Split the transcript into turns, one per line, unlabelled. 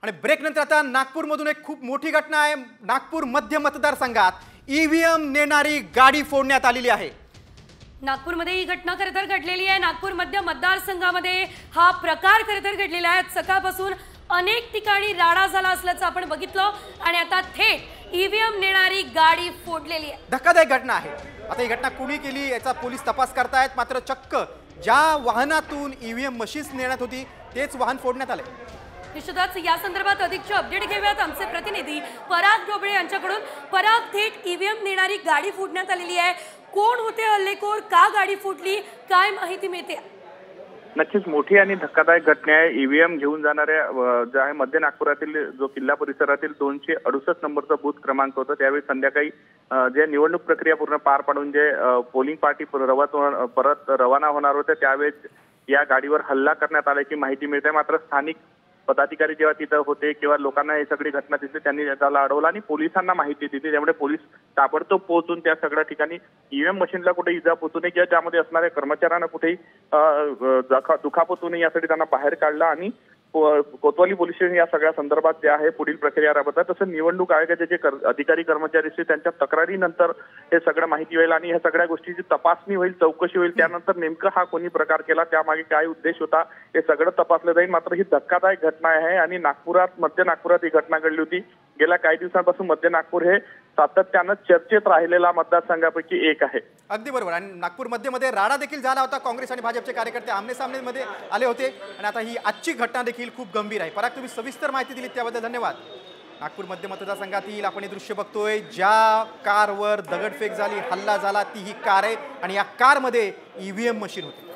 आणि ब्रेक नंतर आता नागपूरमधून एक खूप मोठी घटना आहे। नागपूर मध्य मतदारसंघात ईव्हीएम नेणारी गाडी फोडण्यात आलेली आहे।
नागपूरमध्ये ही घटना खरतर घडलेली आहे। नागपूर मध्य मतदारसंघामध्ये हा प्रकार खरतर घडलेला आहे। सकाळपासून अनेक ठिकाणी राडा झाला असल्याचं आपण बघितलं आणि आता थेट ईव्हीएम नेणारी गाडी फोडलेली आहे।
धक्कादायक घटना आहे। आता ही घटना कुणी केली याचा पोलीस तपास करतायत, मात्र चक्क ज्या वाहनातून ईव्हीएम मशीन्स नेण्यात होती तेच वाहन फोडण्यात आले।
निश्चितच या संदर्भात अधिकचे अपडेट घेऊयात आमचे प्रतिनिधी पराग ढोबळे यांच्याकडून। पराग, थेट ईव्हीएम नेणारी गाडी फोडण्यात आलेली आहे। कोण होते हल्लेखोर, का गाडी फोडली, काय माहिती मिळते?
नक्कीच मोठी आणि धक्कादायक घटना आहे। ईव्हीएम घेऊन जाणाऱ्या जो आहे मध्य नागपुरातील जो किल्ला परिसरातील 268 नंबरचा बूथ क्रमांक होता, त्यावेळी संध्याकाळी जे निवडणूक प्रक्रिया पूर्ण पार पाडून जे पोलिंग पार्टी परत रवाना होणार होते, त्यावेळेस या गाडीवर हल्ला करण्यात आल्याची माहिती मिळते। मात्र स्थानिक पदाधिकारी जेव्हा तिथं होते किंवा लोकांना ही सगळी घटना दिसली, त्यांनी त्याला अडवलं आणि पोलिसांना माहिती दिली। त्यामुळे पोलीस ताबडतोब पोहोचून त्या सगळ्या ठिकाणी ईव्हीएम मशीनला कुठे इजा पोहोचू नये किंवा त्यामध्ये असणाऱ्या कर्मचाऱ्यांना कुठेही दुखापत होऊ नये यासाठी त्यांना बाहेर काढला आणि कोतवाली पोलीस स्टेशन या सगळ्या संदर्भात जे आहे पुढील प्रक्रिया राबवतात। तसं निवडणूक आयोगाचे जे अधिकारी कर्मचारी असतील त्यांच्या तक्रारीनंतर हे सगळं माहिती होईल आणि ह्या सगळ्या गोष्टीची तपासणी होईल, चौकशी होईल। त्यानंतर नेमकं हा कोणी प्रकार केला, त्यामागे काय उद्देश होता, हे सगळं तपासलं जाईल। मात्र ही धक्कादायक घटना आहे आणि मध्य नागपुरात ही घटना घडली होती। गेल्या काही दिवसांपासून मध्य नागपूर हे सातत्यानं चर्चेत राहिलेला मतदारसंघापैकी एक आहे।
अगदी बरोबर। आणि नागपूर मध्ये राडा देखील झाला होता। काँग्रेस आणि भाजपचे कार्यकर्ते आमने सामने मध्ये आले होते आणि आता ही आजची घटना देखील खूप गंभीर आहे। पराग, तुम्ही सविस्तर माहिती दिली त्याबद्दल धन्यवाद। नागपूर मध्य मतदारसंघातील आपण हे दृश्य बघतोय, ज्या कारवर दगडफेक झाली, हल्ला झाला, ती ही कार आहे आणि या कारमध्ये ईव्हीएम मशीन होती।